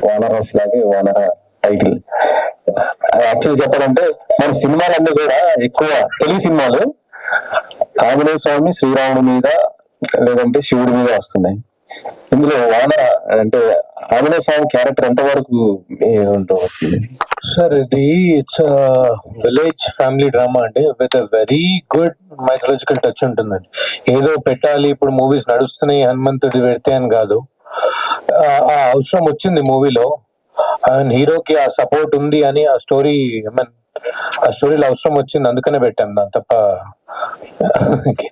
వానరస్ లాగే వానర title. Actually చెప్పాలంటే మన సినిమాలన్నీ కూడా ఎక్కువ తెలుగు సినిమాలు ఆంజనేయ స్వామి శ్రీరాముడి మీద లేదంటే శివుడి మీద వస్తున్నాయి. ఇందులో వానర అంటే ఆంజనేయ స్వామి క్యారెక్టర్ ఎంత వరకు ఉంటుంది సార్? ఇది ఇట్స్ విలేజ్ ఫ్యామిలీ డ్రామా అండి, with a very good mythological touch ఉంటుందండి. ఏదో పెట్టాలి ఇప్పుడు మూవీస్ నడుస్తున్నాయి హనుమంతుడి పెడితే అని కాదు, ఆ అవసరం వచ్చింది మూవీలో. అండ్ హీరోకి ఆ సపోర్ట్ ఉంది అని ఆ స్టోరీ, ఐ మీన్ ఆ స్టోరీలో అవసరం వచ్చింది, అందుకనే పెట్టాం దాని తప్ప.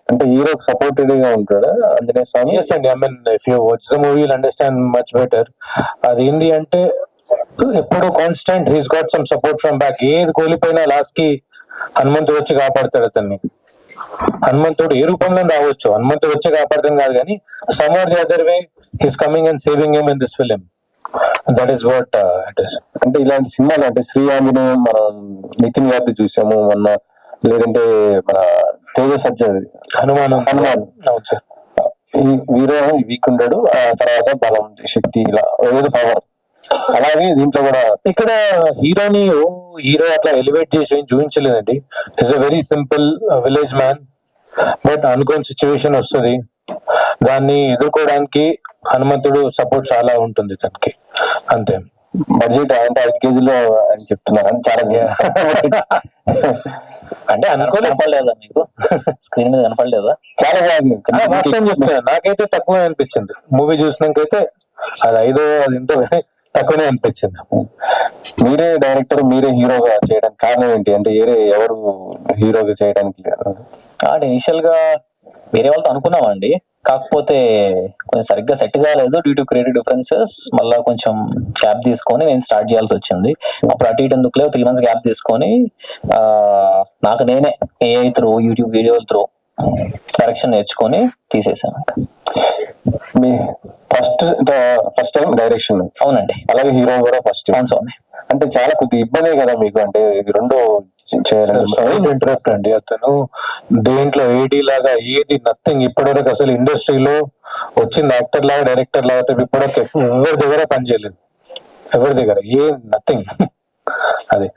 అంటే హీరోకి సపోర్టెడ్ గా ఉంటాడా ఆంజనేయ స్వామి? ఎస్ అండి, I mean if you watch the movie will understand much better. అది ఏంటి అంటే ఎప్పుడు constant he's got some support from back. ఏది కోల్పోయినా లాస్ట్ కి హనుమంతుడు వచ్చి కాపాడతాడు అతన్ని. హనుమంతుడు ఏ రూపంలో రావచ్చు, హనుమంతుడు వచ్చి కాపాడతాను కాదు, కానీ some are the other way he's coming and saving him in this film. That is what it is. అంటే ఇలాంటి సినిమాలు అంటే శ్రీ ఆంజనేయం మనం నితిన్ గారిది చూసాము మొన్న, లేదంటే మన తేజ సజ్జది హనుమాన్. అవును సార్, ఈ వీరో వీక్ ఉన్నాడు, ఆ తర్వాత బలం శక్తి ఇలా ఏదో పవర్. అలాగే దీంట్లో కూడా ఇక్కడ హీరోని హీరో అట్లా ఎలివేట్ చేసి ఏం చూపించలేదండి. It's a very simple village man, but అనుకోని సిచ్యువేషన్ వస్తుంది, దాన్ని ఎదుర్కోవడానికి హనుమంతుడు సపోర్ట్ చాలా ఉంటుంది తనకి, అంతే. బడ్జెట్ అంటే 5 కేజీలు అని చెప్తున్నారు అని చాలా అంటే కనపడలేదా మీకు? స్క్రీన్ మీద కనపడలేదా? చాలా బాగుంది. వాస్తవం చెప్తాను, నాకైతే తక్కువ అనిపించింది మూవీ చూసినాకైతే. అది 5 అది ఎంతో తక్కువనే అనిపించింది. మీరే డైరెక్టర్, మీరే హీరోగా చేయడానికి కారణం ఏంటి? అంటే ఎవరు హీరోగా చేయడానికి? ఇనిషియల్ గా వేరే వాళ్ళతో అనుకున్నామండి, కాకపోతే కొంచెం సరిగ్గా సెట్ కాలేదు డ్యూ టు క్రియేటివ్ డిఫరెన్సెస్. మళ్ళీ కొంచెం గ్యాప్ తీసుకొని నేను స్టార్ట్ చేయాల్సి వచ్చింది. అప్పుడు అటు ఇటు ఎందుకు 3 months గ్యాప్ తీసుకొని నాకు నేనే ఏఐ త్రూ, యూట్యూబ్ వీడియోల త్రూ డైరెక్షన్ నేర్చుకొని తీసేసాను. మీ ఫస్ట్ టైం డైరెక్షన్? అవునండి. అలాగే హీరో కూడా ఫస్ట్? అవును స్వామి. అంటే చాలా కొద్దిగా ఇబ్బంది కదా మీకు, అంటే రెండో ఇంటరప్ట్ అండి. అతను దేంట్లో ఏడీ లాగా ఏది నథింగ్ ఇప్పటివరకు. అసలు ఇండస్ట్రీలో వచ్చింది యాక్టర్ లాగా, డైరెక్టర్ లాగా ఇప్పటివరకు ఎవరి దగ్గర పని చేయలేదు, ఎవరి దగ్గర ఏ నథింగ్. అది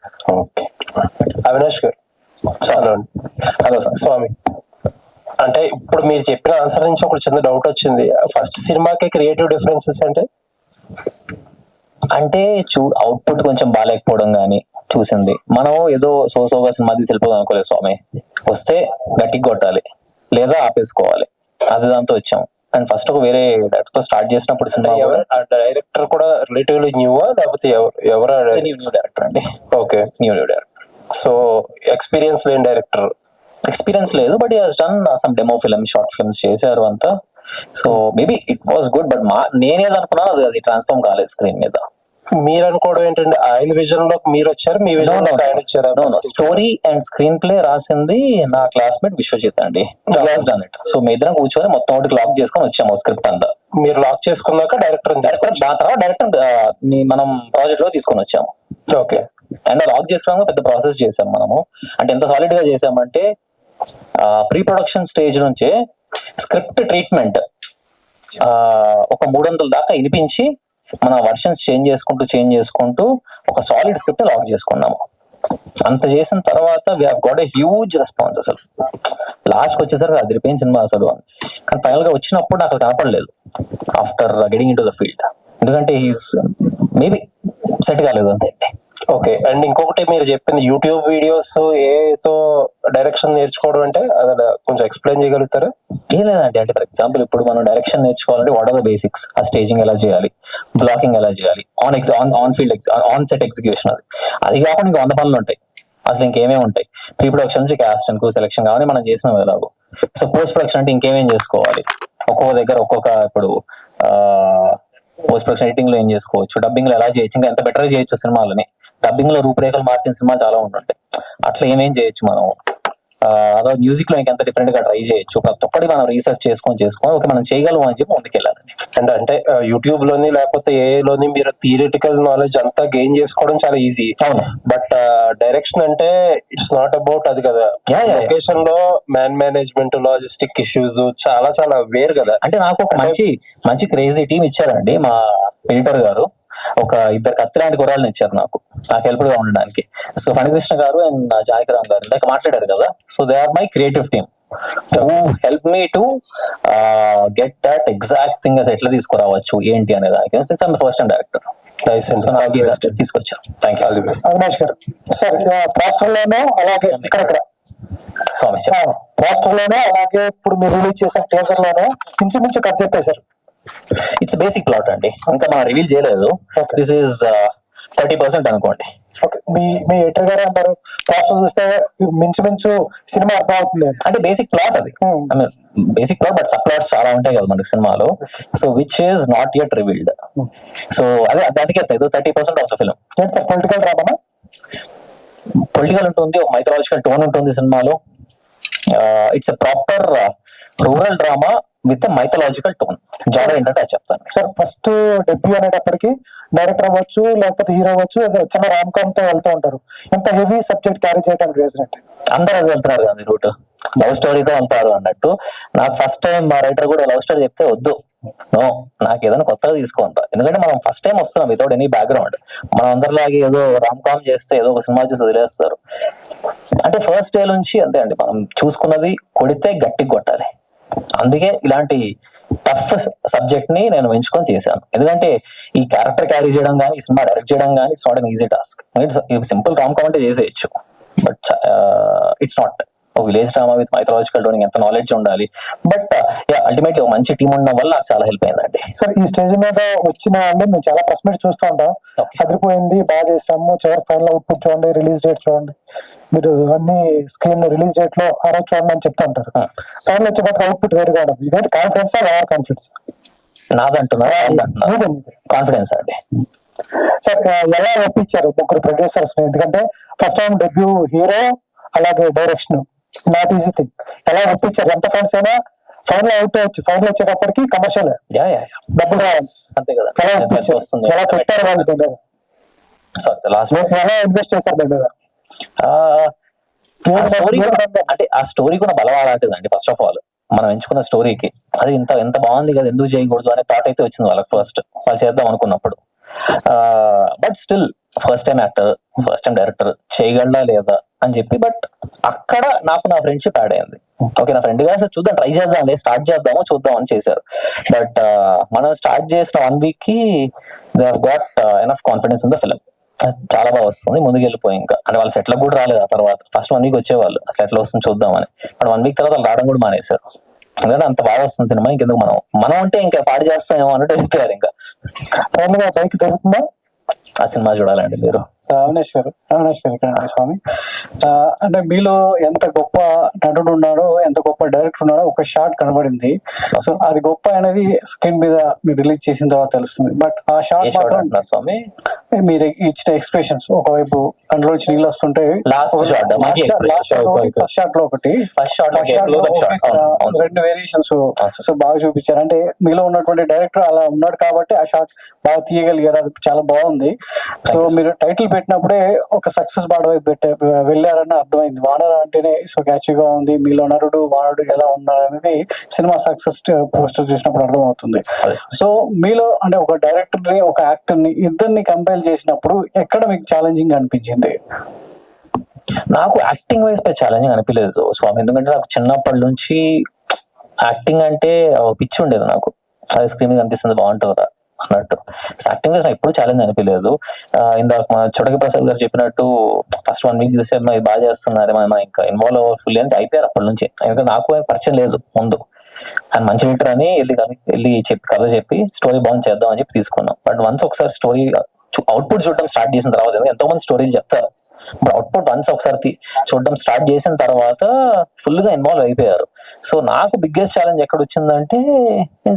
ఓకే. అవినాష్ గారు, హలో సార్. స్వామి, అంటే ఇప్పుడు మీరు చెప్పిన ఆన్సర్ నుంచి ఒక చిన్న డౌట్ వచ్చింది. ఫస్ట్ సినిమాకి క్రియేటివ్ డిఫరెన్సెస్ అంటే అవుట్పుట్ కొంచెం బాగాలేకపోవడం కానీ చూసింది. మనం ఏదో సోగా సినిమా తీసి వెళ్ళిపోదాం అనుకోలేదు స్వామి. వస్తే గట్టికి కొట్టాలి లేదా ఆపేసుకోవాలి, అది దాంతో వచ్చాం. అండ్ ఫస్ట్ ఒక వేరే డైరెక్టర్ తో స్టార్ట్ చేసినప్పుడు సినిమా డైరెక్టర్ కూడా రిలేటివ్లీ న్యూవా లేకపోతే న్యూ డైరెక్టర్ అండి. Okay, new director. So experience లేని డైరెక్టర్? ఎక్స్పీరియన్స్ లేదు, but has done some demo film, short films చేశారు అంతా. So maybe it was good, but నేనేది అనుకున్నాను అది ట్రాన్స్ఫార్మ్ కాలేదు స్క్రీన్ మీద. మీరు అనుకోవడం ఏంటంటే ఆయన విజన్ లో మీరు వచ్చారు, మీ విజన్ లో ఆయన ఇచ్చారా? స్టోరీ అండ్ స్క్రీన్ ప్లే రాసింది నా క్లాస్మేట్ విశ్వజిత్ అండి. Done it. సో మీ ఇద్దరం కూర్చొని మొత్తం ఒకటి లాక్ చేసుకొని వచ్చాము స్క్రిప్ట్ అంతా. మీరు లాక్ చేసుకున్నాక డైరెక్టర్ దాని తర్వాత డైరెక్టర్ మనం ప్రాజెక్ట్ లో తీసుకొని వచ్చాము. ఓకే. అండ్ లాక్ చేసుకోవడానికి పెద్ద ప్రాసెస్ చేసాం మనము. అంటే ఎంత సాలిడ్ గా చేసామంటే ప్రీ ప్రొడక్షన్ స్టేజ్ నుంచే స్క్రిప్ట్ ట్రీట్మెంట్ ఒక 300 దాకా వినిపించి మన వర్షన్స్ చేంజ్ చేసుకుంటూ ఒక సాలిడ్ స్క్రిప్ట్ లాక్ చేసుకున్నాము. అంత చేసిన తర్వాత we have got a huge response. అసలు లాస్ట్ వచ్చేసరికి అదిరిపోయిన సినిమా అసలు. కానీ ఫైనల్ గా వచ్చినప్పుడు నాకు కనపడలేదు after getting in to the field, ఎందుకంటే మేబీ సెట్ కాలేదు అంతే. ఓకే. అండ్ ఇంకొకటి మీరు చెప్పింది యూట్యూబ్ వీడియోస్ ఏతో డైరెక్షన్ నేర్చుకోవడం అంటే అది కొంచెం ఎక్స్ప్లెయిన్ చేయగలుగుతారా? ఏం లేదండి, అంటే ఫర్ ఎగ్జాంపుల్ ఇప్పుడు మనం డైరెక్షన్ నేర్చుకోవాలంటే వాట్ ఆర్ ద బేసిక్స్, ఆ స్టేజింగ్ ఎలా చేయాలి, బ్లాకింగ్ ఎలా చేయాలి, on field on set execution, అది కాకుండా ఇంకా 100 పనులు ఉంటాయి. అసలు ఇంకేమేమి ఉంటాయి? ప్రీ ప్రొడక్షన్ నుంచి కాస్ట్ అండ్ క్రూ సెలెక్షన్ కావాలి, మనం చేసినాం ఎలాగో. సో పోస్ట్ ప్రొడక్షన్ అంటే ఇంకేమేం చేసుకోవాలి, ఒక్కొక్క దగ్గర ఒక్కొక్క, ఇప్పుడు పోస్ట్ ప్రొడక్షన్ ఎడిటింగ్ లో ఏం చేసుకోవచ్చు, డబ్బింగ్ లో ఎలా చేయొచ్చు, ఇంకా ఎంత బెటర్ చేయొచ్చు సినిమాలని. డబ్బింగ్ లో రూపురేఖలు మార్చిన సినిమా చాలా ఉంటుంటాయి. అట్లా ఏమేం చేయొచ్చు మనం. అదో మ్యూజిక్ లో ఎంత డిఫరెంట్ గా ట్రై చేయొచ్చు. ప్రతి ఒక్కటి మనం రీసెర్చ్ చేసుకొని ఓకే మనం చేయగలం అని చెప్పి ముందుకెళ్ళాలండి. అంటే యూట్యూబ్ లోని లేకపోతే ఏఐ లోని మీరు థియరిటికల్ నాలెడ్జ్ అంతా గెయిన్ చేసుకోవడం చాలా ఈజీ. అవును. బట్ డైరెక్షన్ అంటే ఇట్స్ నాట్ అబౌట్ అది కదా. లొకేషన్ లో మేనేజ్మెంట్, లాజిస్టిక్ ఇష్యూస్ చాలా చాలా వేరు కదా. అంటే నాకు ఒక మంచి క్రేజీ టీం ఇచ్చారండి మా ఎడిటర్ గారు. ఒక ఇద్దరు కత్తి లాంటి గుర్రాలను ఇచ్చారు నాకు హెల్ప్ గా ఉండడానికి. సో ఫణికృష్ణ గారు అండ్ జానకిరామ్ గారు ఇందాక మాట్లాడారు కదా, so they are my creative team who help me to get that exact thing as ఎట్లా తీసుకురావచ్చు ఏంటి అనే దానికి, since I'm first time director. తీసుకొచ్చాను. Thank you. Avinash garu sir, poster లోనూ అలాగే ఇక్కడ స్వామి పోస్టర్ లోనూ అలాగే ఇప్పుడు మీరు రిలీజ్ చేసిన టీజర్ లోనూ ఇంచుమించు కట్ చెప్పేశారు. ఇట్స్ బేసిక్ ప్లాట్ అండి, ఇంకా మనం రివీల్ చేయలేదు. Okay. దిస్ ఈస్ 30% అనుకోండి. ఓకే, మీ ఎడిటర్ గారు అంటారు పోస్టర్ చూస్తే మించుమించు సినిమా అర్థం అవుతుంది అంటే బేసిక్ ప్లాట్ అది, basic plot, but sub plots చాలా ఉంటాయి కదా మనకి సినిమాలో. So which is not yet revealed. So అదే దానికి ఇది 30% ఆఫ్ ద ఫిల్మ్. ఏంటి సార్, పొలిటికల్ డ్రామా? పొలిటికల్ ఉంటుంది, ఒక మైథలాజికల్ టోన్ ఉంటుంది సినిమాలో. It's a proper rural drama with mythological tone. Genre ఏంటంటే అది చెప్తాను సార్. ఫస్ట్ డెబ్యూ అనేటప్పటికి డైరెక్టర్ అవ్వచ్చు లేకపోతే హీరో అవ్వచ్చు, ఏదో చిన్న రామ్ కామ్ తో వెళ్తూ ఉంటారు. ఎంత హెవీ సబ్జెక్ట్ క్యారీ చేయడానికి రీజన్ అంటే? అందరూ అది వెళ్తున్నారు కదా రూట్, లవ్ స్టోరీతో వెళ్తారు అన్నట్టు. నాకు ఫస్ట్ టైం మా రైటర్ కూడా లవ్ స్టోరీ చెప్తే వద్దు, నో, నాకు ఏదైనా కొత్తగా తీసుకుంటా. ఎందుకంటే మనం ఫస్ట్ టైం వస్తున్నాం వితౌట్ ఎనీ బ్యాక్గ్రౌండ్. మనం అందరిలాగే ఏదో రామ్ కామ్ చేస్తే ఏదో ఒక సినిమా చూసి వదిలేస్తారు. అంటే ఫస్ట్ డే నుంచి అంతే అండి, మనం చూసుకున్నది కొడితే గట్టిగా కొట్టాలి. అందుకే ఇలాంటి టఫ్ సబ్జెక్ట్ ని నేను ఎంచుకొని చేశాను. ఎందుకంటే ఈ క్యారెక్టర్ క్యారీ చేయడం కానీ, ఈ సినిమా డైరెక్ట్ చేయడం కానీ it's not an easy task. Simple rom com అంటే చేసేయచ్చు, బట్ ఇట్స్ నాట్. ఒక village drama with mythological toning ఎంత నాలెడ్జ్ ఉండాలి. బట్ అల్టిమేట్లీ ఒక మంచి టీం ఉండడం వల్ల నాకు చాలా హెల్ప్ అయిందండి. సార్, ఈ స్టేజ్ మీద వచ్చిన వాళ్ళు మేము చాలా ప్రెస్ మీట్ చూస్తూ ఉంటాం, అదిరిపోయింది, బాగా చేసాము, చివరి ఫైనల్ అవుట్పుట్ చూడండి, రిలీజ్ డేట్ చూడండి, మీరు అన్ని స్క్రీన్ రిలీజ్ డేట్ లో ఆ రోజు చూడండి అని చెప్తా ఉంటారు. ఫైనల్ వచ్చేటప్పుడు అవుట్పుట్ వేరుగా ఉండదు. ఇదేంటి కాన్ఫిడెన్స్ ఓవర్ కాన్ఫిడెన్స్? నాదంటున్నా కాన్ఫిడెన్స్ అండి. సార్, ఎలా ఒప్పించారు ముగ్గురు ప్రొడ్యూసర్స్? ఎందుకంటే ఫస్ట్ టైం డెబ్యూ హీరో, అలాగే డైరెక్షన్, నాట్ ఈజీ థింగ్. ఎలా ఒప్పించారు? ఎంత ఫండ్స్ అయినా ఫైనల్ వచ్చేటప్పటికి కమర్షియల్ డబ్బులు రావాలి, అంతే కదా. ఎలా ఒప్పించారు? ఎలా పెట్టారు వాళ్ళు మీ మీద? ఎలా ఇన్వెస్ట్ చేశారు మీ మీద? అంటే ఆ స్టోరీ కూడా బలం అలాంటిదండి. ఫస్ట్ ఆఫ్ ఆల్ మనం ఎంచుకున్న స్టోరీకి అది ఎంత బాగుంది కదా, ఎందుకు చేయకూడదు అనే థాట్ అయితే వచ్చింది వాళ్ళకి ఫస్ట్, వాళ్ళు చేద్దాం అనుకున్నప్పుడు. But still first time actor, first time director, చేయగలడా లేదా అని చెప్పి. బట్ అక్కడ నాకు నా ఫ్రెండ్షిప్ యాడ్ అయింది. ఓకే, నా ఫ్రెండ్ గా చూద్దాం, ట్రై చేద్దాం, స్టార్ట్ చేద్దామో చూద్దాం అని చేశారు. బట్ మనం స్టార్ట్ చేసిన 1 week కి they have got enough confidence in the film. చాలా బాగా వస్తుంది, ముందుకు వెళ్ళిపోయి ఇంకా అంటే వాళ్ళు సెటిల్ కూడా రాలేదు. ఆ తర్వాత ఫస్ట్ 1 week వచ్చేవాళ్ళు అసలు ఎట్లా వస్తుంది చూద్దామని. బట్ 1 week తర్వాత వాళ్ళు రావడం కూడా మానేశారు. ఎందుకంటే అంత బాగా వస్తుంది సినిమా, ఇంకెందుకు మనం అంటే ఇంకా పాడు చేస్తామేమో అన్నట్టు చెప్పారు. ఇంకా ఫైనల్ గా బైక్ దొరుకుతుందా? ఆ సినిమా చూడాలండి మీరు. అవినాష్ గారు ఇక్కడ స్వామి, అంటే మీలో ఎంత గొప్ప నటుడు ఉన్నాడో, ఎంత గొప్ప డైరెక్టర్ ఉన్నాడో ఒక షాట్ కనబడింది. సో అది గొప్ప అనేది స్క్రీన్ మీద మీరు రిలీజ్ చేసిన తర్వాత తెలుస్తుంది. బట్ ఆ షాట్ మాత్రం స్వామి మీరు ఇచ్చిన ఎక్స్ప్రెషన్స్, ఒకవైపు కంట్లో నుంచి నీళ్ళు వస్తుంటే ఫస్ట్ షాట్ లో ఒకటి, రెండు వేరియేషన్స్ సో బాగా చూపించారు. అంటే మీలో ఉన్నటువంటి డైరెక్టర్ అలా ఉన్నాడు కాబట్టి ఆ షాట్ బాగా తీయగలిగారు, అది చాలా బాగుంది. సో మీరు టైటిల్ పెట్టినప్పుడే ఒక సక్సెస్ బాడ వైపు వెళ్ళారని అర్థమైంది. వానర అంటేనే సో క్యాచీగా ఉంది, మీలో నరుడు వానరుడు ఎలా ఉన్నారనేది సినిమా సక్సెస్ పోస్టర్ చూసినప్పుడు అర్థం అవుతుంది. సో మీలో అంటే ఒక డైరెక్టర్ ని, ఒక యాక్టర్ ని, ఇద్దరిని కంపేర్ చేసినప్పుడు ఎక్కడ మీకు ఛాలెంజింగ్ అనిపించింది? నాకు యాక్టింగ్ వైజ్ పై ఛాలెంజింగ్ అనిపించలేదు స్వామి. ఎందుకంటే నాకు చిన్నప్పటి నుంచి యాక్టింగ్ అంటే పిచ్చి ఉండేది. నాకు అది స్క్రీన్ మీద అనిపిస్తుంది బాగుంటుందా అన్నట్టు. సో యాక్టింగ్ వైజ్ నాకు ఎప్పుడు ఛాలెంజ్ అనిపించలేదు. ఇందాక మా చోటకి ప్రసాద్ గారు చెప్పినట్టు ఫస్ట్ 1 week చూసే ఇది బాగా చేస్తున్నారు, మనం ఇంకా ఇన్వాల్వ్ అవ్వ ఫుల్ అని అయిపోయారు అప్పటి నుంచి. ఎందుకంటే నాకు పరిచయం లేదు ముందు. ఆయన మంచి వింటర్ అని వెళ్ళి చెప్పి కథ చెప్పి స్టోరీ బాగుంది చేద్దాం అని చెప్పి తీసుకున్నాం. బట్ వన్స్ ఒకసారి స్టోరీ అవుట్పుట్ చూడడం స్టార్ట్ చేసిన తర్వాత, ఎంతో మంది స్టోరీలు చెప్తారు, బట్ అవుట్పుట్ వన్స్ ఒకసారి చూడడం స్టార్ట్ చేసిన తర్వాత ఫుల్ గా ఇన్వాల్వ్ అయిపోయారు. సో నాకు బిగ్గెస్ట్ ఛాలెంజ్ ఎక్కడ వచ్చిందంటే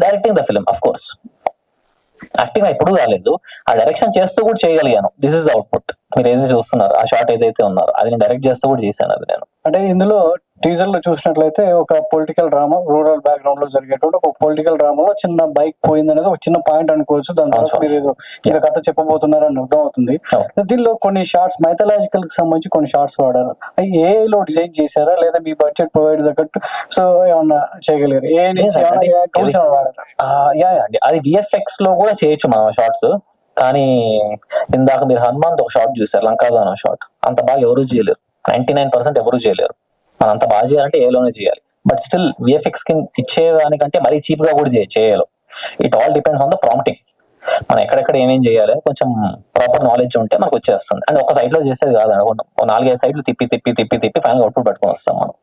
directing the film. Of course acting ఎప్పుడు కాలేదు, ఆ డైరెక్షన్ చేస్తూ కూడా చేయగలిగాను. This is output. మీరు ఏదైతే చూస్తున్నారు, ఆ షాట్ ఏదైతే ఉన్నారో అది నేను డైరెక్ట్ చేస్తూ కూడా చేశాను. అది నేను అంటే ఇందులో టీజర్ లో చూసినట్లయితే ఒక పొలిటికల్ డ్రామా, రూరల్ బ్యాక్గ్రౌండ్ లో జరిగేటువంటి ఒక పొలిటికల్ డ్రామాలో చిన్న బైక్ పోయింది అనేది ఒక చిన్న పాయింట్ అనుకోవచ్చు. దాని తర్వాత మీరు ఏదో ఇంకా కథ చెప్పబోతున్నారని అర్థం అవుతుంది. దీనిలో కొన్ని షార్ట్స్ మైథలాజికల్ కి సంబంధించి కొన్ని షార్ట్స్ వాడారు. అవి ఏఐలో డిజైన్ చేశారా లేదా మీ బడ్జెట్ ప్రొవైడ్ తగ్గట్టు సో ఏమన్నా చేయగలిగారు? ఏ నుంచి వాడారు? అండి అది విఎఫ్ఎక్స్ లో కూడా చేయొచ్చు మనం షార్ట్స్. కానీ ఇందాక మీరు హనుమాన్ ఒక షాట్ చూసారు, లంకాదానం షాట్, అంత బాగా ఎవరు చేయలేరు, 99% ఎవరు చేయలేరు. మనం అంత బాగా చేయాలంటే ఏలోనే చేయాలి. బట్ స్టిల్ విఎఫ్ఎక్స్ కి ఇచ్చేదానికంటే మరీ చీప్ గా కూడా చేయలేం. It all depends on the prompting. మనం ఎక్కడెక్కడ ఏమేం చేయాలి కొంచెం ప్రాపర్ నాలెడ్జ్ ఉంటే మనకు వచ్చేస్తుంది. అండ్ ఒక సైడ్ లో చేసేది కాదండి, 4-5 సైడ్లు తిప్పి ఫైనల్ అవుట్పుట్ పట్టుకొని వస్తాం మనం.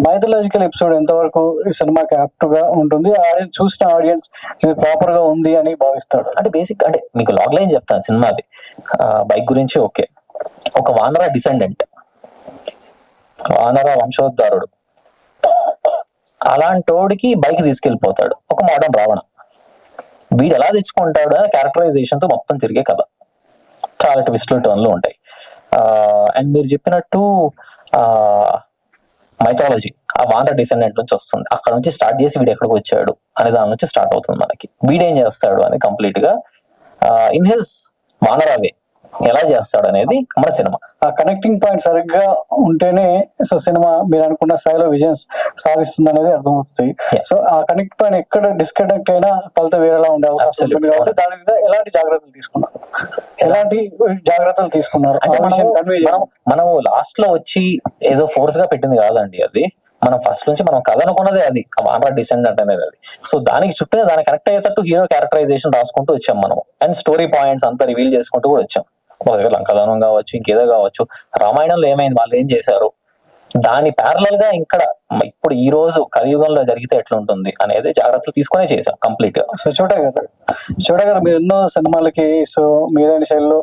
మైథలాజికల్ ఎపిసోడ్ ఎంతవరకు ఈ సినిమాకి యాప్ట్ గా ఉంటుంది, ఆడియన్స్ చూసిన ఆడియన్స్ ఇది ప్రాపర్ గా ఉంది అని భావిస్తాడు? అంటే బేసిక్ అంటే మీకు లాగ్ లైన్ చెప్తాను సినిమాది. బైక్ గురించి ఓకే, ఒక వానర డిసెండెంట్, వానర వంశోద్ధారుడు, అలాంటోడికి బైక్ తీసుకెళ్లిపోతాడు ఒక మోడర్న్ రావణ. వీడు ఎలా తెచ్చుకుంటాడు అనే క్యారెక్టరైజేషన్ తో మొత్తం తిరిగే కథ. చాలా ట్విస్ట్లు టర్న్లు ఉంటాయి. అండ్ మీరు చెప్పినట్టు మైథాలజీ ఆ వానర డిసెండెంట్ నుంచి వస్తుంది. అక్కడ నుంచి స్టార్ట్ చేసి వీడు ఎక్కడికి వచ్చాడు అనే దాని నుంచి స్టార్ట్ అవుతుంది మనకి. వీడేం చేస్తాడు అని కంప్లీట్ గా ఇన్ హిస్ వానరావే ఎలా చేస్తాడు అనేది మన సినిమా. ఆ కనెక్టింగ్ పాయింట్ సరిగ్గా ఉంటేనే సో సినిమా మీరు అనుకున్న స్థాయిలో విజయం సాధిస్తుంది అనేది అర్థమవుతుంది. సో ఆ కనెక్ట్ పాయింట్ ఎక్కడ డిస్కనెక్ట్ అయినా ఫలితం వేరేలా ఉండే అవకాశం ఉంటుంది. కాబట్టి దాని మీద ఎలాంటి జాగ్రత్తలు తీసుకున్నారు? మనం లాస్ట్ లో వచ్చి ఏదో ఫోర్స్ గా పెట్టింది కాదండి అది. మనం ఫస్ట్ నుంచి మనం కథ అనుకున్నదే అది, వానర డిసెండెంట్ అనేది అది. సో దానికి చుట్టూ దానికి కనెక్ట్ అయ్యేటట్టు హీరో క్యారెక్టరైజేషన్ రాసుకుంటూ వచ్చాం మనం. అండ్ స్టోరీ పాయింట్స్ అంతా రివీల్ చేసుకుంటూ కూడా వచ్చాం. ఒక దగ్గర లంకాదానం కావచ్చు, ఇంకేదో కావచ్చు, రామాయణంలో ఏమైంది, వాళ్ళు ఏం చేశారు, దాని ప్యారలల్ గా ఇక్కడ ఇప్పుడు ఈ రోజు కలియుగంలో జరిగితే ఎట్లుంటుంది అనేది జాగ్రత్తలు తీసుకునే చేశాం కంప్లీట్ గా. సో చూడగారు మీరు ఎన్నో సినిమాలకి సో మీదైన శైలిలో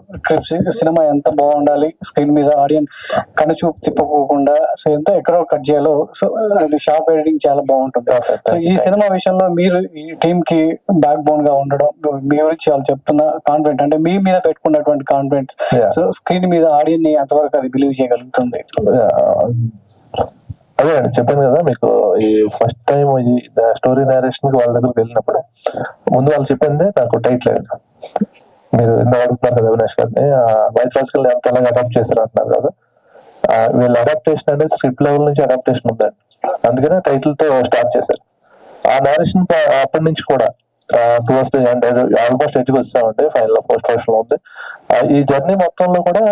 సినిమా ఎంత బాగుండాలి, స్క్రీన్ మీద ఆడియన్స్ కనుచూపు తిప్పకోకుండా సో ఎంత ఎక్కడో కట్ చేయాలో సో షార్ప్ ఎడిటింగ్ చాలా బాగుంటుంది. సో ఈ సినిమా విషయంలో మీరు ఈ టీమ్ కి బ్యాక్ బోన్ గా ఉండడం, మీ గురించి వాళ్ళు చెప్తున్న కాన్ఫిడెంట్ అంటే మీ మీద పెట్టుకున్నటువంటి కాన్ఫిడెంట్ సో స్క్రీన్ మీద ఆడియన్స్ ని ఎంతవరకు అది బిలీవ్ చేయగలుగుతుంది? అదే అండి చెప్పాను కదా మీకు, ఈ ఫస్ట్ టైం ఈ స్టోరీ నేరేషన్ కి వాళ్ళ దగ్గరికి వెళ్ళినప్పుడు ముందు వాళ్ళు చెప్పిందే నాకు టైటిల్ అయింది. మీరు ఎందుకు అడుగుతున్నారు కదా అవినాష్ గారిని, మైథలాజికల్ ఎంత ఎలాగ అడాప్ట్ చేశారు అంటున్నారు కదా. వీళ్ళ అడాప్టేషన్ అనేది స్క్రిప్ట్ లెవెల్ నుంచి అడాప్టేషన్ ఉందండి, అందుకనే టైటిల్ తో స్టార్ట్ చేశారు. ఆ నేరేషన్ అప్పటి నుంచి కూడా టువర్డ్స్ ది ఎండ్ ఆల్మోస్ట్ ఎడ్జ్కి వస్తామండి, ఫైనల్ పోస్ట్ ప్రొడక్షన్ లో ఉంది. ఈ జర్నీ మొత్తంలో కూడా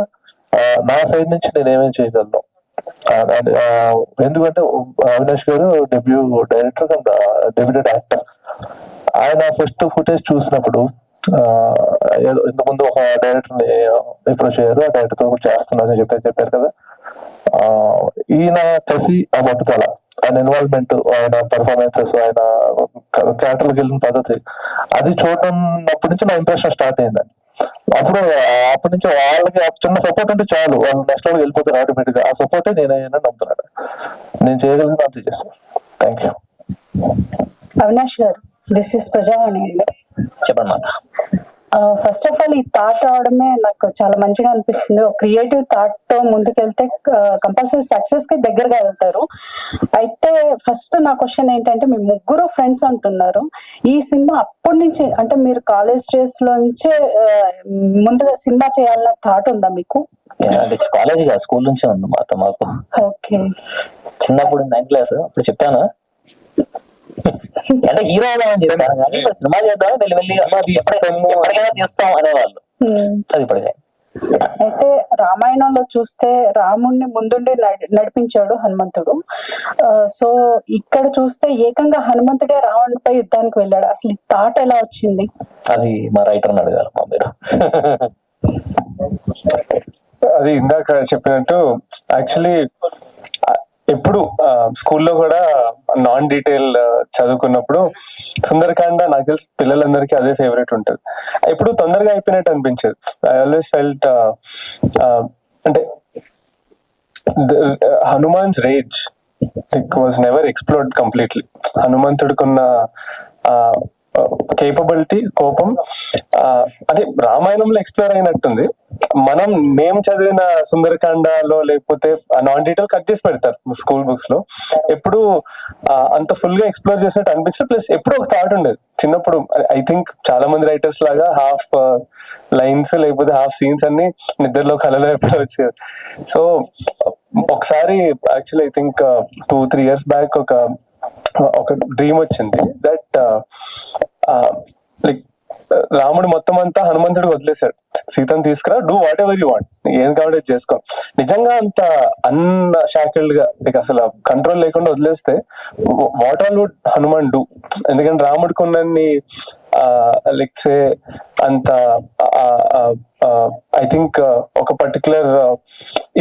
నా సైడ్ నుంచి నేను ఏమేమి చేయగలను, ఎందుకంటే అవినాష్ గారు debut director and debuted actor. ఆయన ఫస్ట్ ఫుటేజ్ చూసినప్పుడు ఇంతకుముందు ఒక డైరెక్టర్ ని అప్రోచ్ అయ్యారు, ఆ డైరెక్టర్ తో చేస్తున్నారని చెప్పారు కదా. ఈయన కసి ఆ పట్టుదల, ఆయన ఇన్వాల్వ్మెంట్, ఆయన పర్ఫార్మెన్సెస్, ఆయన క్యారెక్టర్కి వెళ్ళిన పద్ధతి, అది చూడటప్పటి నుంచి నా ఇంప్రెషన్ స్టార్ట్ అయిందండి. అప్పటి నుంచి వాళ్ళకి చిన్న సపోర్ట్ అంటే చాలు, వాళ్ళు నెక్స్ట్ లెవెల్కి వెళ్ళిపోతారు ఆటోమేటిక్ గా. ఆ సపోర్టే నేను నమ్ముతున్నాను, నేను చేయగలిగిన అంత చేస్తాను. Thank you. అవినాష్ గారు, దిస్ ఇస్ ప్రజావాణి అండి. చెప్పండి మాత. ఫస్ట్ ఆఫ్ ఆల్ ఈ థాట్ రావడమే నాకు చాలా మంచిగా అనిపిస్తుంది. ఒక క్రియేటివ్ థాట్ తో ముందుకెళ్తే కంపల్సరీ సక్సెస్ కి దగ్గరగా వెళ్తారు. అయితే ఫస్ట్ నా క్వశ్చన్ ఏంటంటే, మీ ముగ్గురు ఫ్రెండ్స్ అంటున్నారు, ఈ సినిమా అప్పటి నుంచి అంటే మీరు కాలేజ్ డేస్ లోంచే ముందుగా సినిమా చేయాలన్న థాట్ ఉందా మీకు? కాలేజ్ గా స్కూల్ నుంచే ఉంది మాత మాకు. ఓకే, చిన్నప్పుడు 9th క్లాస్ అప్పుడు చెప్పాను అంటే హీరో అని చెప్పాను, కానీ సినిమా చేద్దాం ఎప్పటికైనా తీస్తాం అనేవాళ్ళు. అది ఇప్పటికే. అయితే రామాయణంలో చూస్తే రాముణ్ణి ముందుండి నడిపించాడు హనుమంతుడు. సో ఇక్కడ చూస్తే ఏకంగా హనుమంతుడే రావణుడిపై యుద్ధానికి వెళ్ళాడు. అసలు ఈ థాట్ ఎలా వచ్చింది? అది మా రైటర్ అడగాలమ్మా మీరు. అది ఇందాక చెప్పినట్టు యాక్చువల్లీ ఎప్పుడు స్కూల్లో కూడా నాన్ డీటెయిల్ చదువుకున్నప్పుడు సుందరకాండ నాకు తెలిసి పిల్లలందరికీ అదే ఫేవరెట్ ఉంటుంది. ఎప్పుడు తొందరగా అయిపోయినట్టు అనిపించేది. ఐ ఆల్వేస్ ఫెల్ట్ అంటే Hanuman's rage was never explored completely. హనుమంతుడికున్న కేపబిలిటీ, కోపం అంటే రామాయణంలో ఎక్స్ప్లోర్ అయినట్టుంది. మేము చదివిన సుందరకాండలో లేకపోతే నాన్ డీటెయిల్ కట్ చేసి పెడతారు స్కూల్ బుక్స్ లో. ఎప్పుడు అంత ఫుల్ గా ఎక్స్ప్లోర్ చేసినట్టు అనిపించదు. ప్లస్ ఎప్పుడు ఒక థాట్ ఉండేది చిన్నప్పుడు. ఐ థింక్ చాలా మంది రైటర్స్ లాగా హాఫ్ లైన్స్ లేకపోతే హాఫ్ సీన్స్ అన్ని నిద్రలో కళలో ఎప్పుడో వచ్చేది. సో ఒకసారి actually I think 2-3 years back ఒక డ్రీమ్ వచ్చింది దట్ లైక్ రాముడు మొత్తం అంతా హనుమంతుడికి వదిలేశాడు, సీతను తీసుకురా, do what ever you want, ఏం కాబట్టి చేసుకో. నిజంగా అంత అన్షాకిల్డ్ గా లైక్ అసలు కంట్రోల్ లేకుండా వదిలేస్తే what all would Hanuman do? ఎందుకంటే రాముడికి ఉన్నన్ని లైక్ సే అంత ఐ థింక్ ఒక పర్టికులర్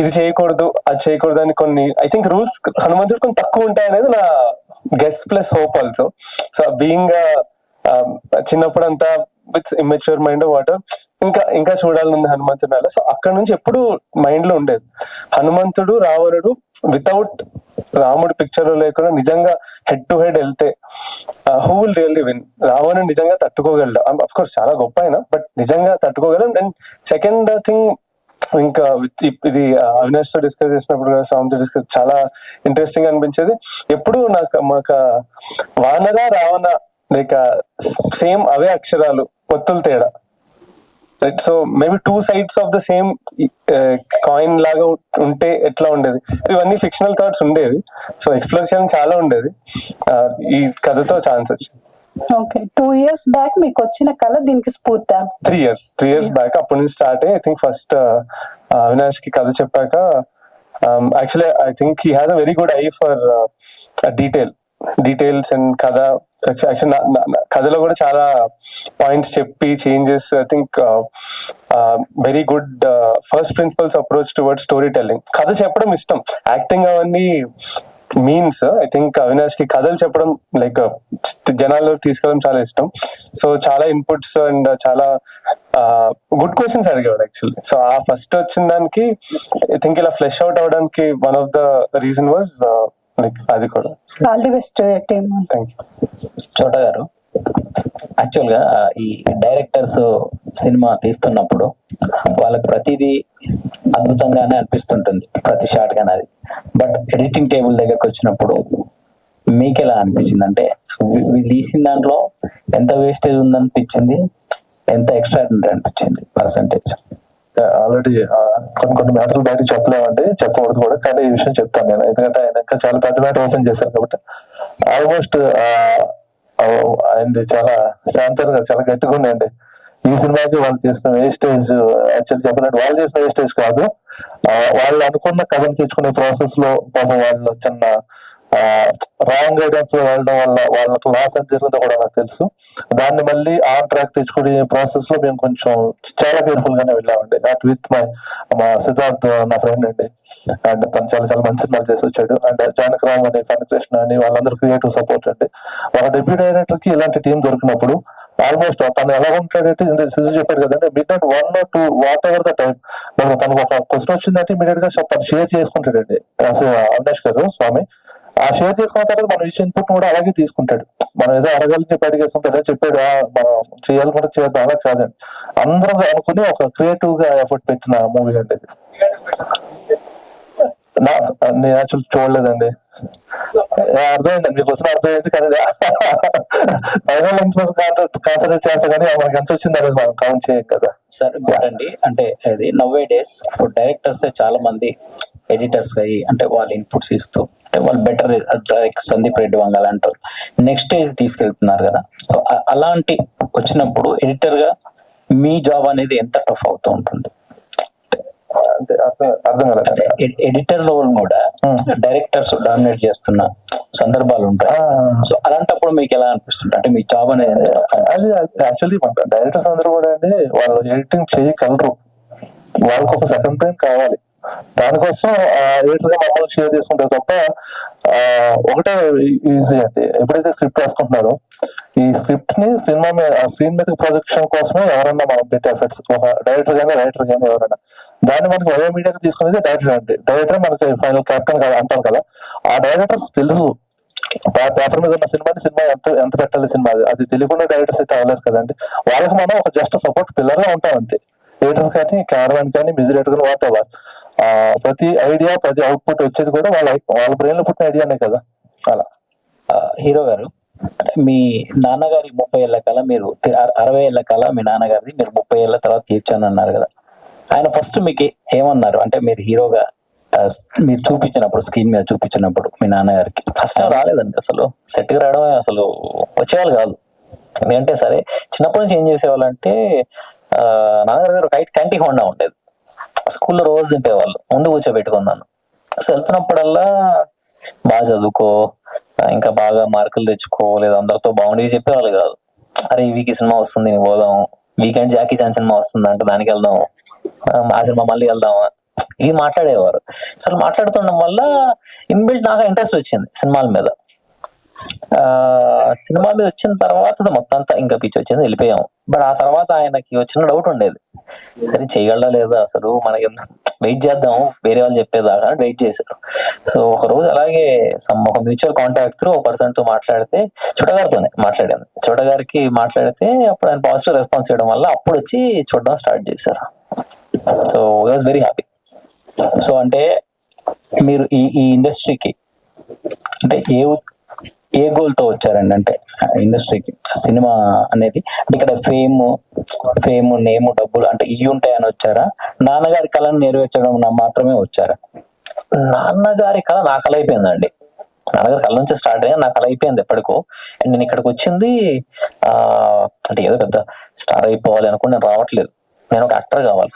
ఇది చేయకూడదు అది చేయకూడదు అని కొన్ని ఐ థింక్ రూల్స్ హనుమంతుడు కొంచెం తక్కువ ఉంటాయి అనేది నా guess plus hope also. So being చిన్నప్పుడు అంతా విత్ ఇమ్మెచ్యూర్ మైండ్ వాటర్ ఇంకా చూడాలనుంది హనుమంతుడు అలా. సో అక్కడ నుంచి ఎప్పుడు మైండ్ లో ఉండేది హనుమంతుడు రావణుడు వితౌట్ రాముడి పిక్చర్ లో లేకుండా నిజంగా హెడ్ టు హెడ్ వెళ్తే హూ విల్ రియల్లీ విన్? రావణుడు నిజంగా తట్టుకోగలడు, అఫ్ కోర్స్ చాలా గొప్ప అయినా, బట్ నిజంగా తట్టుకోగలం. అండ్ సెకండ్ థింగ్ ఇంకా ఇది అవినాష్ తో డిస్కస్ చేసినప్పుడు సాంతో డిస్కస్ చాలా ఇంట్రెస్టింగ్ అనిపించేది. ఎప్పుడు మాకు వానర రావణ లైక్ సేమ్ అవే అక్షరాలు, ఒత్తులు తేడా. Right, so maybe two sides of the same coin లాగా ఉంటే ఎట్లా ఉండేది? ఇవన్నీ ఫిక్షనల్ థాట్స్ ఉండేవి. సో ఎక్స్ప్లోర్ చేయడం చాలా ఉండేది. ఈ కథతో ఛాన్స్ వచ్చింది. ఓకే, 2 years బ్యాక్ మీకు వచ్చిన కళ దీనికి స్ఫూర్తి? 3 years బ్యాక్ అప్పటి నుంచి స్టార్ట్ అయ్యి ఐ థింక్ ఫస్ట్ అవినాష్ కి కథ చెప్పాక actually I think he has a very good I for details and కథ. యాక్చువల్లీ కథలో కూడా చాలా పాయింట్స్ చెప్పి changes I think very good first principles approach towards story telling. కథ చెప్పడం ఇష్టం, యాక్టింగ్ అవన్నీ మీన్స్. ఐ థింక్ అవినాష్ కి కథలు చెప్పడం లైక్ జనాల్లో తీసుకెళ్ళడం చాలా ఇష్టం. సో చాలా ఇన్పుట్స్ అండ్ చాలా గుడ్ క్వశ్చన్స్ అడిగేవాడు యాక్చువల్లీ. సో ఆ ఫస్ట్ వచ్చిన దానికి ఐ థింక్ ఇలా ఫ్లెష్ అవుట్ అవడానికి one of the reason was like అది కూడా. All the best team. Thank you. చోట గారు, యాక్చువల్ గా ఈ డైరెక్టర్స్ సినిమా తీస్తున్నప్పుడు వాళ్ళకి ప్రతిదీ అద్భుతంగానే అనిపిస్తుంటుంది, ప్రతి షాట్ గానే అది. బట్ ఎడిటింగ్ టేబుల్ దగ్గరకు వచ్చినప్పుడు మీకు ఎలా అనిపించింది? అంటే తీసిన దాంట్లో ఎంత వేస్టేజ్ ఉందనిపించింది, ఎంత ఎక్స్ట్రా అనిపించింది పర్సంటేజ్? ఆల్రెడీ కొన్ని మ్యాటర్లు బయటకు చెప్పలేమండి, చెప్పకూడదు కూడా, కానీ ఈ విషయం చెప్తాను నేను. ఎందుకంటే ఆయన ఇంకా చాలా పెద్ద మ్యాటర్ ఓపెన్ చేశారు కాబట్టి. ఆల్మోస్ట్ ఆయనది చాలా శాంతంగా చాలా గట్టిగా ఉండండి. ఈ సినిమాకి వాళ్ళు చేసిన వేస్టేజ్ యాక్చువల్లీ చెప్పినట్టు వాళ్ళు చేసిన వేస్టేజ్ కాదు, వాళ్ళు అనుకున్న కథను తెచ్చుకునే ప్రాసెస్ లో పాపం వాళ్ళు చిన్న రాంగ్ గైడెన్స్ లో వెళ్ళడం వల్ల వాళ్ళకి లాస్ ఎంత జరిగిందో కూడా నాకు తెలుసు. దాన్ని మళ్ళీ ఆన్ ట్రాక్ తెచ్చుకునే ప్రాసెస్ లో మేము కొంచెం చాలా కేర్ఫుల్ గానే వెళ్ళామండి. అట్ విత్ మా సిద్ధార్థ్ నా ఫ్రెండ్ అండి, అండ్ తను చాలా చాలా మంచి సినిమాలు చేసి వచ్చాడు. అండ్ జానకరామ్ అని కృష్ణ అని వాళ్ళందరూ క్రియేటివ్ సపోర్ట్ అండి. ఒక డెబ్యూ డైరెక్టర్ కి ఇలాంటి టీం దొరికినప్పుడు ఆల్మోస్ట్ తను ఎలా ఉంటాడంటే సిజు చెప్పాడు కదండి, midnight 1 or 2 what ever the time తనకు ఒక క్వశ్చన్ వచ్చిందంటే ఇమీడియట్ గా తను షేర్ చేసుకుంటాడండి అవినాష్ గారు స్వామి. ఆ షేర్ చేసుకున్న తర్వాత మన విషయం ఇన్పుట్ కూడా అలాగే తీసుకుంటాడు. మనం ఏదో అడగాలని చెప్పి అడిగేస్తాం, చెప్పాడు మనం చేయాలనుకుంటే చేద్దాం, అలా కాదండి. అందరం అనుకుని ఒక క్రియేటివ్ గా ఎఫర్ట్ పెట్టిన మూవీ అండి ఇది. నేను యాక్చువల్ చూడలేదండి, అర్థమైందండి మీకు వచ్చిన అర్థమైంది. కానీ ఫైనల్ కాన్సన్ట్రేట్ చేస్తా కానీ మనకి ఎంత వచ్చింది అనేది మనం కౌంట్ చేయం కదా సార్. అండి అంటే అది నవ్వే డేస్ ఇప్పుడు డైరెక్టర్స్ చాలా మంది ఎడిటర్స్ అయ్యి అంటే వాళ్ళ ఇన్పుట్స్ ఇస్తూ అంటే వాళ్ళు బెటర్ సందీప్ రెడ్డి వంగ అంటారు నెక్స్ట్ స్టేజ్ తీసుకెళ్తున్నారు కదా. అలాంటి వచ్చినప్పుడు ఎడిటర్ గా మీ జాబ్ అనేది ఎంత టఫ్ అవుతూ ఉంటుంది? అంటే అర్థం కదా, ఎడిటర్ లో కూడా డైరెక్టర్స్ డామినేట్ చేస్తున్న సందర్భాలు ఉంటాయి. సో అలాంటప్పుడు మీకు ఎలా అనిపిస్తుంది? అంటే మీ జాబ్ అనేది అది యాక్చువల్లీ డైరెక్టర్స్ అందరూ కూడా అండి వాళ్ళు ఎడిటింగ్ చేయగలరు, వాళ్ళకి ఒక సెకండ్ బ్రెయిన్ కావాలి. దానికోసం ఎడిటర్ గా మమ్మల్ని షేర్ చేసుకుంటారు తప్ప ఒకటే ఈజీ అండి. ఎప్పుడైతే స్క్రిప్ట్ రాసుకుంటున్నారో ఈ స్క్రిప్ట్ ని సినిమా మీద స్క్రీన్ మీద ప్రొజెక్షన్ కోసమే ఎవరన్నా మనం పెట్టే ఎఫర్ట్స్, ఒక డైరెక్టర్ గానీ రైటర్ గానీ ఎవరైనా దాన్ని మనకి వయో మీడియాకి తీసుకునేది డైరెక్టర్ అండి. డైరెక్టర్ మనకి ఫైనల్ కెప్టెన్ అంటాం కదా, ఆ డైరెక్టర్స్ తెలుసు పేపర్ మీద ఉన్న సినిమా ఎంత పెట్టాలి సినిమా అది తెలియకుండా డైరెక్టర్స్ అయితే అవ్వలేరు కదండి. వాళ్ళకి మనం ఒక జస్ట్ సపోర్ట్ పిల్లర్ గా ఉంటాం అంతే. ఎడిటర్స్ కానీ కెమెరామెన్ కానీ మ్యూజిక్ డైరెక్టర్ కానీ వాట్ ఎవర్ ప్రతి ఐడియా ప్రతి అవుట్పుట్ వచ్చేది కూడా వాళ్ళ బ్రెయిన్ లో పుట్టిన ఐడియానే కదా. అలా హీరో గారు మీ నాన్నగారి 30 ఏళ్ల కళ మీరు 60 ఏళ్ల కళ మీ నాన్నగారిది మీరు 30 ఏళ్ల తర్వాత తీర్చానన్నారు కదా. ఆయన ఫస్ట్ మీకు ఏమన్నారు? అంటే మీరు హీరోగా మీరు చూపించినప్పుడు స్క్రీన్ మీద చూపించినప్పుడు మీ నాన్నగారికి ఫస్ట్ రాలేదండి, అసలు సెట్ కి రావడమే అసలు వచ్చేవాళ్ళు కాదు. ఎందుకంటే సరే చిన్నప్పటి నుంచి ఏం చేసేవాళ్ళంటే నాన్నగారి దగ్గర కంటి హోండా ఉండేది, స్కూల్లో రోజు దింపేవాళ్ళు, ముందు కూర్చోబెట్టుకున్నాను. సో వెళ్తున్నప్పుడల్లా బాగా చదువుకో, ఇంకా బాగా మార్కులు తెచ్చుకో, లేదా అందరితో బాగుండి చెప్పేవాళ్ళు కాదు. అరే ఈ వీక్ ఈ సినిమా వస్తుంది నీకు పోదాం, వీకెండ్ జాకీ చాన్ సినిమా వస్తుంది అంటే దానికి వెళ్దాం, ఆ సినిమా మళ్ళీ వెళ్దామా, ఇవి మాట్లాడేవారు. సో మాట్లాడుతుండడం వల్ల ఇన్బిల్ట్ నాకు ఇంట్రెస్ట్ వచ్చింది సినిమాల మీద. సినిమా మీద వచ్చిన తర్వాత మొత్తం అంతా ఇంకా పిచ్చి వచ్చేసి వెళ్ళిపోయాము. బట్ ఆ తర్వాత ఆయనకి వచ్చిన డౌట్ ఉండేది, సరే చేయగలడా లేదా అసలు, మనకి వెయిట్ చేద్దాం వేరే వాళ్ళు చెప్పేదాకా వెయిట్ చేశారు. సో ఒక రోజు అలాగే ఒక మ్యూచువల్ కాంటాక్ట్ త్రూ ఒక పర్సన్ తో మాట్లాడితే, చోటగారితోనే మాట్లాడాను. చోటగారికి మాట్లాడితే అప్పుడు ఆయన పాజిటివ్ రెస్పాన్స్ చేయడం వల్ల అప్పుడు వచ్చి చూడడం స్టార్ట్ చేశారు. So I was very happy. So అంటే మీరు ఈ ఇండస్ట్రీకి అంటే ఏ గోల్ తో వచ్చారండి? అంటే ఇండస్ట్రీకి సినిమా అనేది అంటే ఇక్కడ ఫేమ్ నేమ్ డబ్బులు అంటే ఇవి ఉంటాయని వచ్చారా, నాన్నగారి కళను నెరవేర్చడం మాత్రమే వచ్చారా? నాన్నగారి కళ నా కళ అయిపోయిందండి. నాన్నగారి కళ నుంచి స్టార్ట్ అయ్యా, నా కళ అయిపోయింది ఎప్పటికో. అండ్ నేను ఇక్కడికి వచ్చింది అంటే ఏదో పెద్ద స్టార్ అయిపోవాలి అనుకుని నేను రావట్లేదు. నేను ఒక యాక్టర్ కావాలి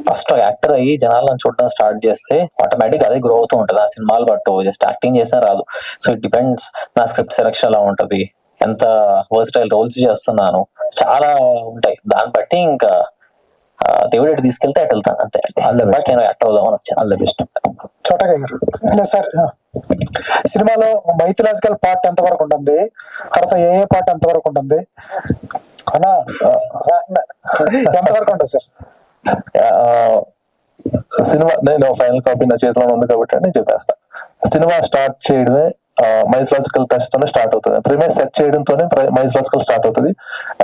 ఫస్ట్ యాక్టర్ అయ్యి జనాలను చూడడం స్టార్ట్ చేస్తే ఆటోమేటిక్ అదే గ్రో అవుతూ ఉంటుంది. ఆ సినిమాలు బట్టు జస్ట్ యాక్టింగ్ చేసినా రాదు. సో ఇట్ డిపెండ్స్ నా స్క్రిప్ట్ సెలెక్షన్ ఎలా ఉంటది, ఎంత వర్సటైల్ రోల్స్ చేస్తున్నాను, చాలా ఉంటాయి. దాన్ని బట్టి ఇంకా దేవుడు ఎటు తీసుకెళ్తే అటు వెళ్తాను అంతే. బట్ నేను యాక్టర్ అవుదామని వచ్చాను. All the best. చోటగా గారు సార్, సినిమాలో మైథలాజికల్ పార్ట్ ఎంత వరకు ఉంటుంది, తర్వాత ఏ పార్ట్ ఎంత వరకు ఉంటుంది అన్నా, ఎంత వరకు ఉంటుంది సార్? సినిమా నేను ఫైనల్ కాపీ నా చేతిలో ఉంది కాబట్టి నేను చెప్పేస్తా. సినిమా స్టార్ట్ చేయడమే మైథలాజికల్ టచ్ తోనే స్టార్ట్ అవుతుంది. ప్రీమియర్ సెట్ చేయడంతోనే మైథలాజికల్ స్టార్ట్ అవుతుంది.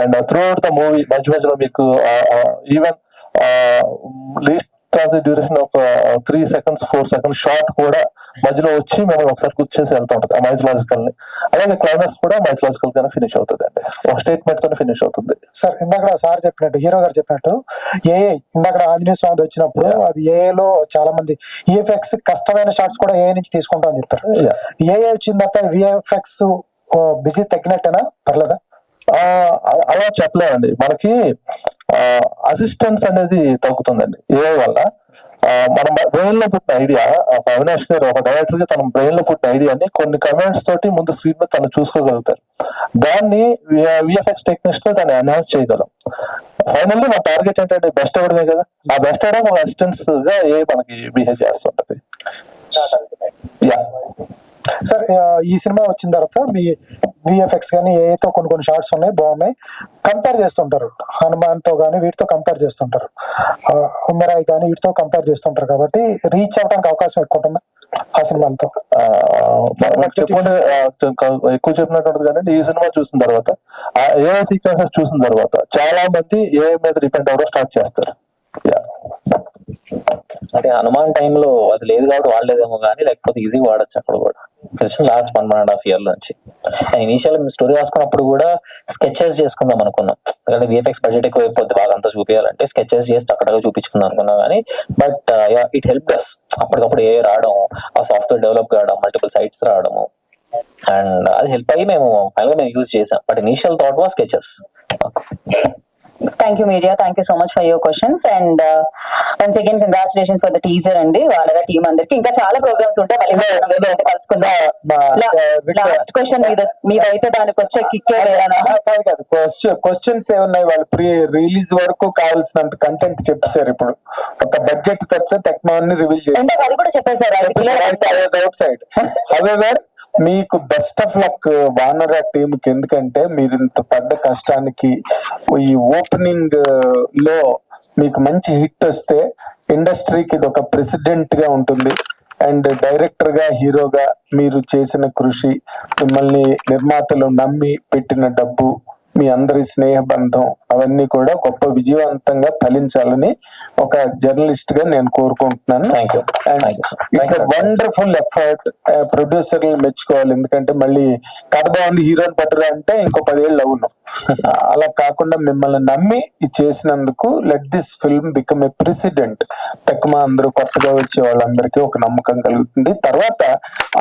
And through out the movie మధ్యలో మీకు even least of the duration ఒక 3 seconds 4 seconds షార్ట్ కూడా మధ్యలో వచ్చి మిమ్మల్ని ఒకసారి గుర్తు చేసి వెళ్తూ ఉంటుంది ఆ మైథలాజికల్ ని. అలాగే క్లైమాక్స్ కూడా మైథలాజికల్ గానే ఫినిష్ అవుతుంది అండి, ఒక స్టేట్మెంట్ తోనే ఫినిష్ అవుతుంది. సార్ ఇందాక సార్ చెప్పినట్టు, హీరో గారు చెప్పినట్టు ఇందాక ఆంజనేయ స్వామి వచ్చినప్పుడు అది ఏఏలో చాలా మంది ఈఎఫ్ఎక్స్ కష్టమైన షాట్స్ కూడా ఏఏ నుంచి తీసుకుంటాం అని చెప్పారు. ఏఏ వచ్చిన తర్వాత విఎఫ్ఎక్స్ బిజీ తగ్గినట్టేనా, పర్లేదా? అలా చెప్పలేమండి. మనకి అసిస్టెన్స్ అనేది తగ్గుతుందండి ఏ వల్ల. మన బ్రెయిన్ లో పుట్టిన ఐడియా, ఒక అవినాష్ గారు ఒక డైరెక్టర్ గా తన బ్రెయిన్ లో పుట్టిన ఐడియాని కొన్ని కమెంట్స్ తోటి ముందు స్క్రీన్ మీద తను చూసుకోగలుగుతారు. దాన్ని విఎఫ్ఎక్స్ టెక్నిక్స్ లో దాన్ని ఎన్హాన్స్ చేయగలం. ఫైనల్లీ మన టార్గెట్ ఏంటంటే బెస్ట్ అవ్వడమే కదా. ఆ బెస్ట్ అవ్వడం ఒక అసిస్టెన్స్ గా మనకి బిహేవ్ చేస్తుంటది. సార్ ఈ సినిమా వచ్చిన తర్వాత మీ విఎఫ్ఎక్స్ కానీ ఏతో కొన్ని షార్ట్స్ ఉన్నాయి, బాగున్నాయి, కంపేర్ చేస్తుంటారు. హనుమాన్ తో కానీ వీటితో కంపేర్ చేస్తుంటారు, ఉమ్మరాయి కానీ వీటితో కంపేర్ చేస్తుంటారు. కాబట్టి రీచ్ అవడానికి అవకాశం ఎక్కువ ఉంటుందా ఆ సినిమాలతో? ఎక్కువ చెప్పినట్టు కానీ ఈ సినిమా చూసిన తర్వాత ఏ సీక్వెన్సెస్ చూసిన తర్వాత చాలా మంది ఏ మీద డిపెండ్ అవ్వడం స్టార్ట్ చేస్తారు. అంటే హనుమాన్ టైంలో అది లేదు కాబట్టి వాడలేదేమో కానీ, లేకపోతే ఈజీగా వాడచ్చు అక్కడ కూడా. లాస్ట్ 1.5 years నుంచి ఇనీషియల్ స్టోరీ రాసుకున్నప్పుడు కూడా స్కెచెస్ చేసుకుందాం అనుకున్నాం. ఎందుకంటే విఎఫ్ఎక్స్ బడ్జెట్ ఎక్కువ అయిపోద్ది బాగా అంతా చూపించాలంటే, స్కెచెస్ చేసి అక్కడ చూపించుకుందాం అనుకున్నాం కానీ, బట్ ఇట్ హెల్ప్ అస్. అప్పటికప్పుడు ఏ రావడం, ఆ సాఫ్ట్వేర్ డెవలప్ కావడం, మల్టిపుల్ సైట్స్ రావడము, అండ్ అది హెల్ప్ అయ్యి మేము ఫైనల్ గా మేము యూజ్ చేసాం. But initial thought was sketches. Thank you media, thank you so much for your questions, and once again congratulations for the teaser అండి. వాళ్ళ టీం అందరికి ఇంకా చాలా ప్రోగ్రామ్స్ ఉంటాయి, మళ్ళీ కలుసుకుందాం. లాస్ట్ క్వశ్చన్ మీద అయితే దానికి వచ్చే కిక్కే క్వశ్చన్స్ ఏమున్నాయి, వాళ్ళు ప్రీ రిలీజ్ వరకు కావాల్సినంత కంటెంట్ చెప్పేశారు. ఇప్పుడు ఒక బడ్జెట్ తప్పితే టెక్నాలజీ రివీల్ చేశారు, అది కూడా చెప్పేశారు. Out side. హౌవెవర్ మీకు బెస్ట్ ఆఫ్ లక్ వానర టీమ్ కి, ఎందుకంటే మీరు ఇంత పడ్డ కష్టానికి ఈ ఓపెనింగ్ లో మీకు మంచి హిట్ వస్తే ఇండస్ట్రీకి ఇది ఒక ప్రెసిడెంట్ గా ఉంటుంది. అండ్ డైరెక్టర్ గా, హీరోగా మీరు చేసిన కృషి, మిమ్మల్ని నిర్మాతలు నమ్మి పెట్టిన డబ్బు, మీ అందరి స్నేహ బంధం అవన్నీ కూడా గొప్ప విజయవంతంగా ఫలించాలని ఒక జర్నలిస్ట్ గా నేను కోరుకుంటున్నాను. It's wonderful effort. ప్రొడ్యూసర్లు మెచ్చుకోవాలి, ఎందుకంటే మళ్ళీ కథ బాగుంది హీరోని పట్టరా అంటే ఇంకో 10 ఏళ్ళు అవును. అలా కాకుండా మిమ్మల్ని నమ్మి చేసినందుకు let this film become a president. తక్కువ అందరూ కొత్తగా వచ్చే వాళ్ళందరికీ ఒక నమ్మకం కలుగుతుంది. తర్వాత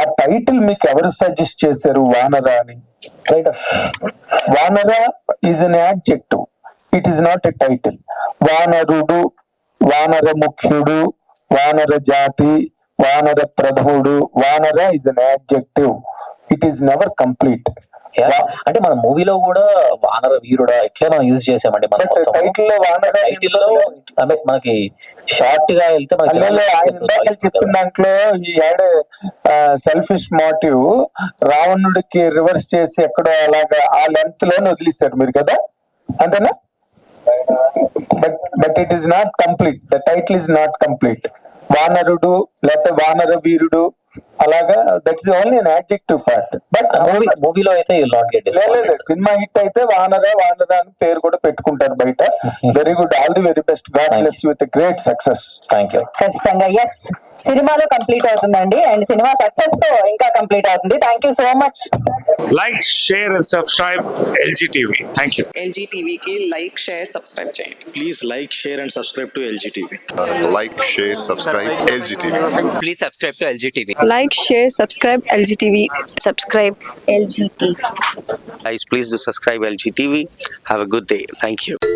ఆ టైటిల్ మీకు ఎవరు సజెస్ట్ చేశారు వానరా అని? Writer. Vanara is an adjective, it is not a title. వానరుడు, వానర ముఖ్యుడు, వానర జాతి, వానర ప్రథముడు, vanara is an adjective, it is never complete. అంటే మన మూవీలో కూడా వానర వీరుడా ఇట్లే మనం యూజ్ చేసామండి. మన టైటిల్ లో వానర టైటిల్ లో అంటే మనకి షార్ట్ గా వెళ్తే మనకి ఆయన చెప్పిన దాంట్లో ఈ యాడ్ సెల్ఫిష్ మోటివ్ రావణుడికి రివర్స్ చేసి ఎక్కడో అలాగా ఆ లెంత్ లోనే వదిలేశారు మీరు కదా, అంతేనా? But it is not complete, the title is not complete. వానరుడు లేకపోతే వానర వీరుడు అలాగా, that's only an adjective part. But మూవీలో అయితే లేదు, సినిమా హిట్ అయితే వానర వానర అని పేరు కూడా పెట్టుకుంటారు బయట. Very good, all the very best, God bless you with great success. Thank you. ఖచ్చితంగా ఎస్, సినిమాలో కంప్లీట్ అవుతుందండి అండ్ సినిమా సక్సెస్ తో ఇంకా కంప్లీట్ అవుతుంది. Thank you so much. Like, share and subscribe LG TV. Thank you. LG TV కి like, share, subscribe చేయండి. Please like, share and subscribe to LG TV. Like, share, subscribe LG TV. Please subscribe to LG TV. Like, share, subscribe LG TV. Subscribe LG TV. Guys, please do subscribe LG TV. Have a good day. Thank you.